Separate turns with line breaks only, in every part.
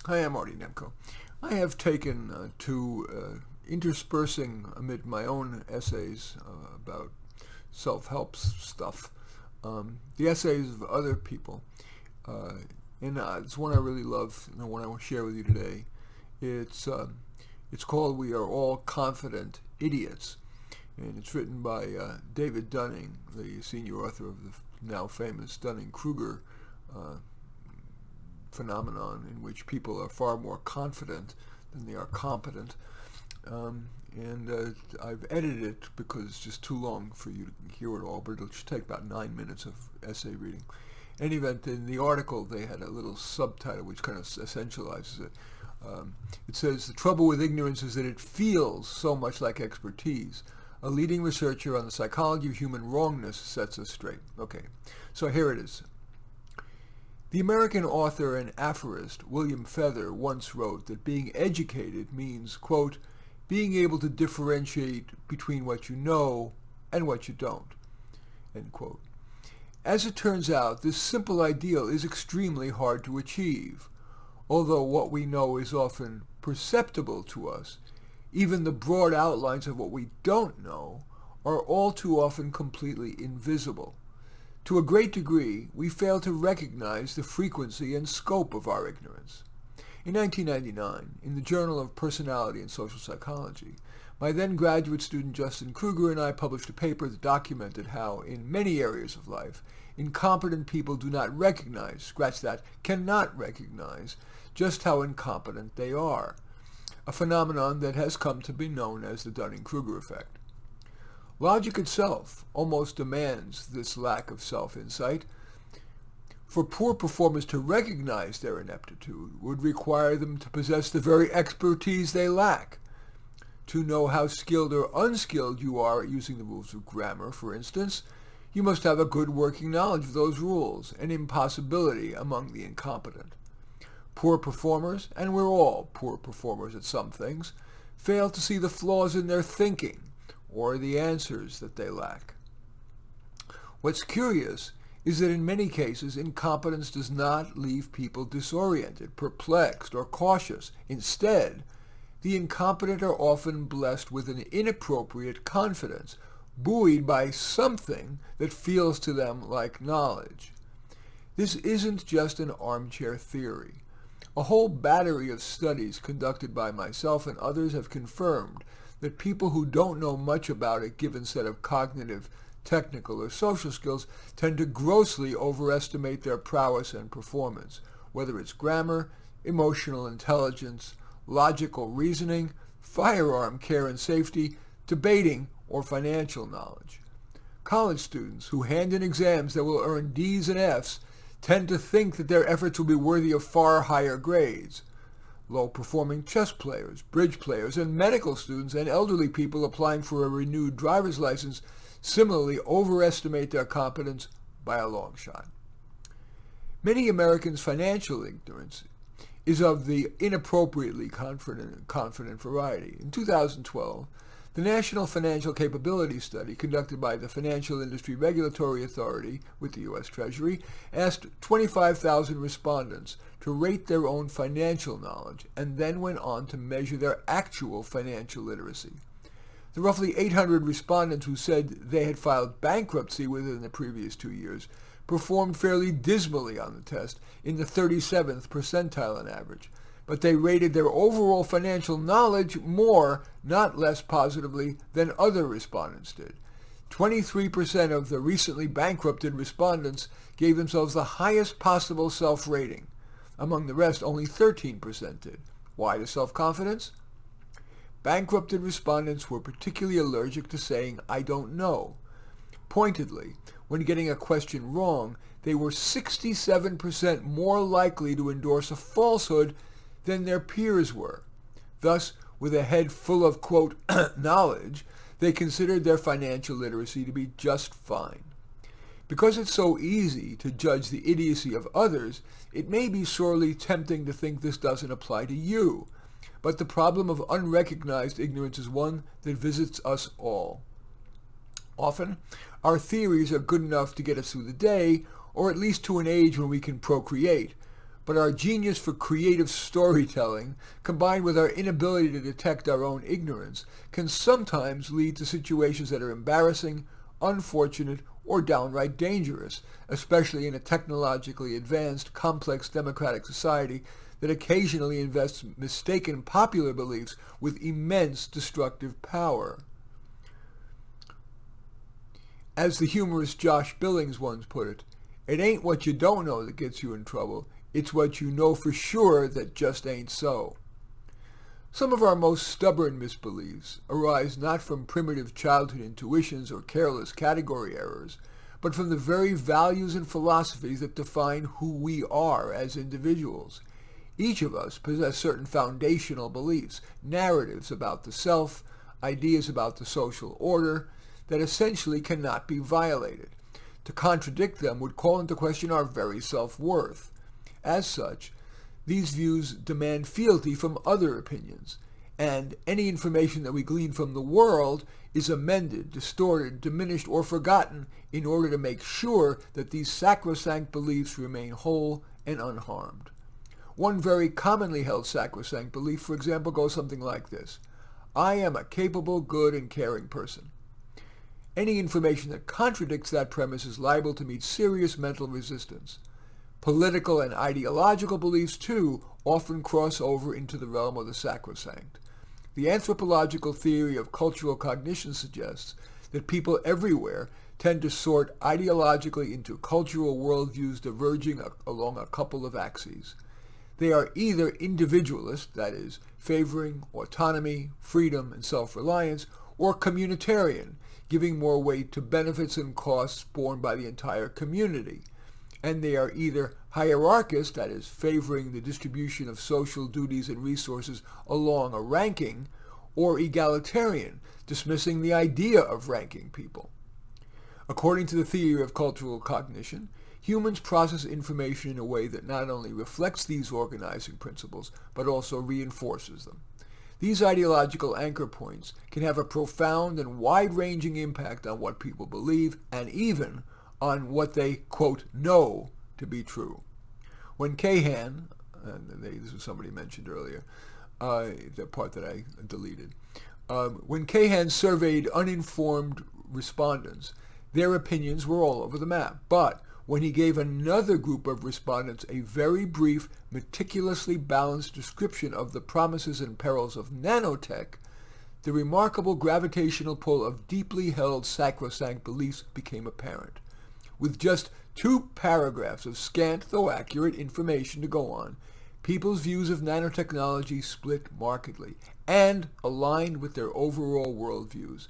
Hi, I'm Marty Nemko. I have taken to interspersing amid my own essays about self-help stuff, the essays of other people. And it's one I really love, and the one I want to share with you today. It's called "We Are All Confident Idiots," and it's written by David Dunning, the senior author of the now famous Dunning-Kruger phenomenon, in which people are far more confident than they are competent. I've edited it because it's just too long for you to hear it all, but it'll take about 9 minutes of essay reading. In any event, in the article they had a little subtitle which kind of essentializes it. It says, "The trouble with ignorance is that it feels so much like expertise. A leading researcher on the psychology of human wrongness sets us straight." Okay, so here it is. The American author and aphorist William Feather once wrote that being educated means, quote, being able to differentiate between what you know and what you don't, end quote. As it turns out, this simple ideal is extremely hard to achieve. Although what we know is often perceptible to us, even the broad outlines of what we don't know are all too often completely invisible. To a great degree, we fail to recognize the frequency and scope of our ignorance. In 1999, in the Journal of Personality and Social Psychology, my then graduate student Justin Kruger and I published a paper that documented how, in many areas of life, incompetent people do not recognize, scratch that, cannot recognize, just how incompetent they are, a phenomenon that has come to be known as the Dunning-Kruger Effect. Logic itself almost demands this lack of self-insight. For poor performers to recognize their ineptitude would require them to possess the very expertise they lack. To know how skilled or unskilled you are at using the rules of grammar, for instance, you must have a good working knowledge of those rules, an impossibility among the incompetent. Poor performers, and we're all poor performers at some things, fail to see the flaws in their thinking, or the answers that they lack. What's curious is that in many cases, incompetence does not leave people disoriented, perplexed, or cautious. Instead, the incompetent are often blessed with an inappropriate confidence, buoyed by something that feels to them like knowledge. This isn't just an armchair theory. A whole battery of studies conducted by myself and others have confirmed that people who don't know much about a given set of cognitive, technical, or social skills tend to grossly overestimate their prowess and performance, whether it's grammar, emotional intelligence, logical reasoning, firearm care and safety, debating, or financial knowledge. College students who hand in exams that will earn D's and F's tend to think that their efforts will be worthy of far higher grades. Low-performing chess players, bridge players, and medical students and elderly people applying for a renewed driver's license similarly overestimate their competence by a long shot. Many Americans' financial ignorance is of the inappropriately confident variety. In 2012, the National Financial Capability Study, conducted by the Financial Industry Regulatory Authority with the U.S. Treasury, asked 25,000 respondents to rate their own financial knowledge and then went on to measure their actual financial literacy. The roughly 800 respondents who said they had filed bankruptcy within the previous 2 years performed fairly dismally on the test, in the 37th percentile on average. But they rated their overall financial knowledge more, not less positively than other respondents did. 23% of the recently bankrupted respondents gave themselves the highest possible self-rating. Among the rest, only 13% did. Why the self-confidence? Bankrupted respondents were particularly allergic to saying, "I don't know." Pointedly, when getting a question wrong, they were 67% more likely to endorse a falsehood than their peers were. Thus, with a head full of, quote, knowledge, they considered their financial literacy to be just fine. Because it's so easy to judge the idiocy of others, it may be sorely tempting to think this doesn't apply to you. But the problem of unrecognized ignorance is one that visits us all. Often, our theories are good enough to get us through the day, or at least to an age when we can procreate. but our genius for creative storytelling, combined with our inability to detect our own ignorance, can sometimes lead to situations that are embarrassing, unfortunate, or downright dangerous, especially in a technologically advanced, complex democratic society that occasionally invests mistaken popular beliefs with immense destructive power. As the humorist Josh Billings once put it ain't what you don't know that gets you in trouble, it's what you know for sure that just ain't so. Some of our most stubborn misbeliefs arise not from primitive childhood intuitions or careless category errors, but from the very values and philosophies that define who we are as individuals. Each of us possess certain foundational beliefs, narratives about the self, ideas about the social order, that essentially cannot be violated. To contradict them would call into question our very self-worth. As such, these views demand fealty from other opinions, and any information that we glean from the world is amended, distorted, diminished, or forgotten in order to make sure that these sacrosanct beliefs remain whole and unharmed. One very commonly held sacrosanct belief, for example, goes something like this: I am a capable, good, and caring person. Any information that contradicts that premise is liable to meet serious mental resistance. Political and ideological beliefs, too, often cross over into the realm of the sacrosanct. The anthropological theory of cultural cognition suggests that people everywhere tend to sort ideologically into cultural worldviews diverging along a couple of axes. They are either individualist, that is, favoring autonomy, freedom, and self-reliance, or communitarian, giving more weight to benefits and costs borne by the entire community. And they are either hierarchist, that is, favoring the distribution of social duties and resources along a ranking, or egalitarian, dismissing the idea of ranking people. According to the theory of cultural cognition, humans process information in a way that not only reflects these organizing principles, but also reinforces them. These ideological anchor points can have a profound and wide-ranging impact on what people believe, and even on what they, quote, know to be true. When Kahan, this was somebody mentioned earlier, the part that I deleted, when Kahan surveyed uninformed respondents, their opinions were all over the map. But when he gave another group of respondents a very brief, meticulously balanced description of the promises and perils of nanotech, the remarkable gravitational pull of deeply held sacrosanct beliefs became apparent. With just 2 paragraphs of scant though accurate information to go on, people's views of nanotechnology split markedly and aligned with their overall worldviews.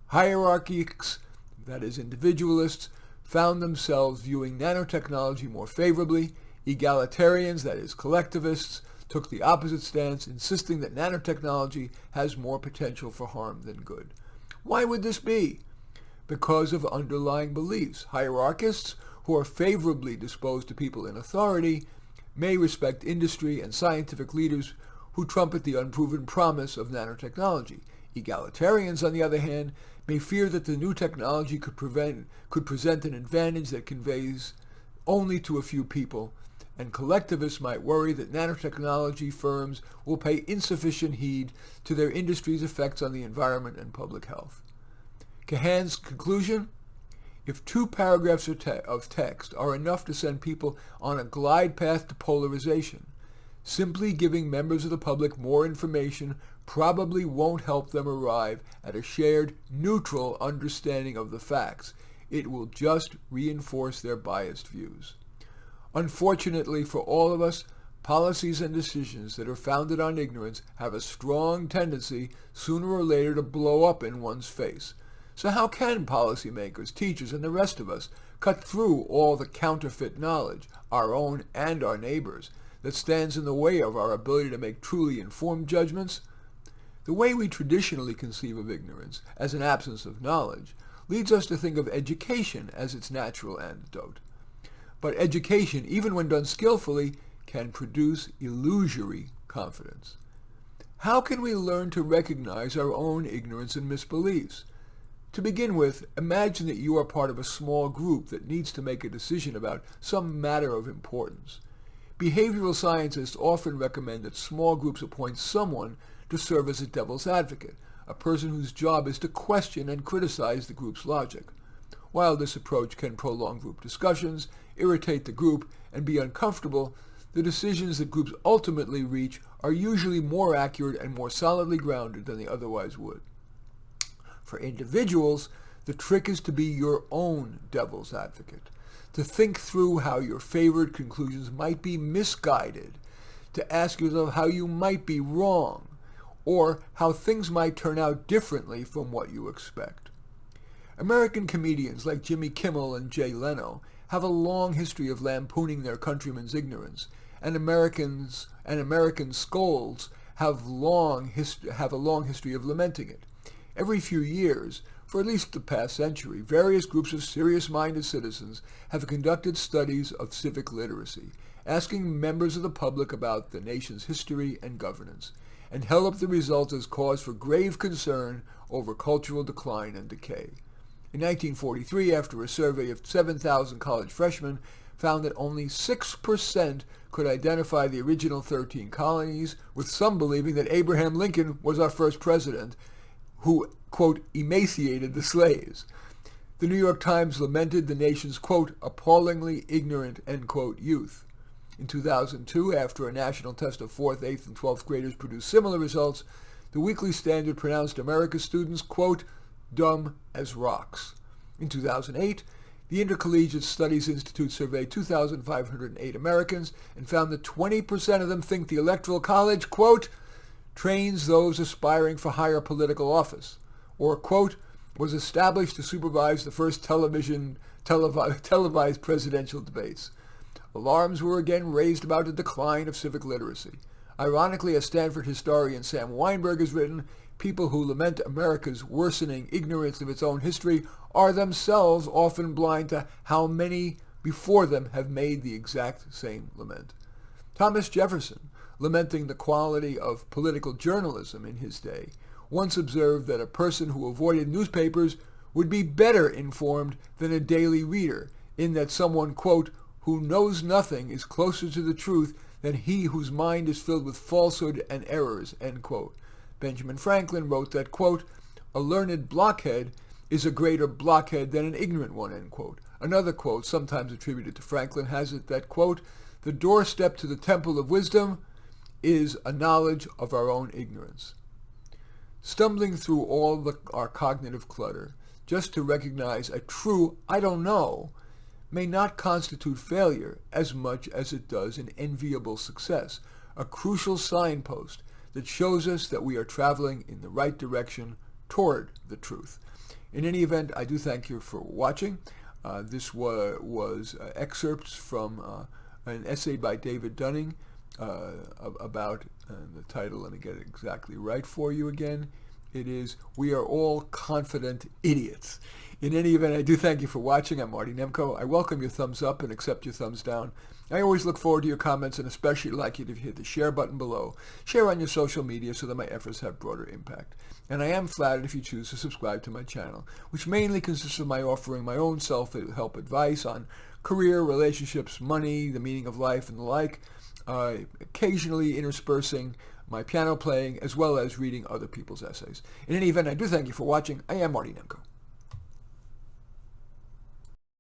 Hierarchists, that is, individualists, found themselves viewing nanotechnology more favorably. Egalitarians, that is, collectivists, took the opposite stance, insisting that nanotechnology has more potential for harm than good. Why would this be? Because of underlying beliefs. Hierarchists, who are favorably disposed to people in authority, may respect industry and scientific leaders who trumpet the unproven promise of nanotechnology. Egalitarians, on the other hand, may fear that the new technology could present an advantage that conveys only to a few people, and collectivists might worry that nanotechnology firms will pay insufficient heed to their industry's effects on the environment and public health. Kahan's conclusion? If 2 paragraphs of text are enough to send people on a glide path to polarization, simply giving members of the public more information probably won't help them arrive at a shared, neutral understanding of the facts. It will just reinforce their biased views. Unfortunately for all of us, policies and decisions that are founded on ignorance have a strong tendency sooner or later to blow up in one's face. So how can policymakers, teachers, and the rest of us cut through all the counterfeit knowledge, our own and our neighbors, that stands in the way of our ability to make truly informed judgments? The way we traditionally conceive of ignorance as an absence of knowledge leads us to think of education as its natural antidote. But education, even when done skillfully, can produce illusory confidence. How can we learn to recognize our own ignorance and misbeliefs? To begin with, imagine that you are part of a small group that needs to make a decision about some matter of importance. Behavioral scientists often recommend that small groups appoint someone to serve as a devil's advocate, a person whose job is to question and criticize the group's logic. While this approach can prolong group discussions, irritate the group, and be uncomfortable, the decisions that groups ultimately reach are usually more accurate and more solidly grounded than they otherwise would. For individuals, the trick is to be your own devil's advocate, to think through how your favored conclusions might be misguided, to ask yourself how you might be wrong, or how things might turn out differently from what you expect. American comedians like Jimmy Kimmel and Jay Leno have a long history of lampooning their countrymen's ignorance, and American scolds have a long history of lamenting it. Every few years, for at least the past century, various groups of serious-minded citizens have conducted studies of civic literacy, asking members of the public about the nation's history and governance, and held up the results as cause for grave concern over cultural decline and decay. In 1943, after a survey of 7,000 college freshmen found that only 6% could identify the original 13 colonies, with some believing that Abraham Lincoln was our first president, who, quote, emaciated the slaves. The New York Times lamented the nation's, quote, appallingly ignorant, end quote, youth. In 2002, after a national test of 4th, 8th, and 12th graders produced similar results, the Weekly Standard pronounced America's students, quote, dumb as rocks. In 2008, the Intercollegiate Studies Institute surveyed 2,508 Americans and found that 20% of them think the Electoral College, quote, trains those aspiring for higher political office, or, quote, was established to supervise the first televised presidential debates. Alarms were again raised about the decline of civic literacy. Ironically, as Stanford historian Sam Weinberg has written, people who lament America's worsening ignorance of its own history are themselves often blind to how many before them have made the exact same lament. Thomas Jefferson, lamenting the quality of political journalism in his day, once observed that a person who avoided newspapers would be better informed than a daily reader, in that someone, quote, who knows nothing is closer to the truth than he whose mind is filled with falsehood and errors, end quote. Benjamin Franklin wrote that, quote, a learned blockhead is a greater blockhead than an ignorant one, end quote. Another quote, sometimes attributed to Franklin, has it that, quote, the doorstep to the temple of wisdom is a knowledge of our own ignorance. Stumbling through all our cognitive clutter just to recognize a true I don't know may not constitute failure as much as it does an enviable success, a crucial signpost that shows us that we are traveling in the right direction toward the truth. In any event, I do thank you for watching. This was excerpts from an essay by David Dunning about the title. Let me get it exactly right for you again. It is, We Are All Confident Idiots. In any event, I do thank you for watching. I'm Marty Nemko. I welcome your thumbs up and accept your thumbs down. I always look forward to your comments and especially like it if you hit the share button below. Share on your social media so that my efforts have broader impact. And I am flattered if you choose to subscribe to my channel, which mainly consists of my offering my own self-help advice on career, relationships, money, the meaning of life, and the like, occasionally interspersing my piano playing as well as reading other people's essays. In any event, I do thank you for watching. I am Marty Nemko.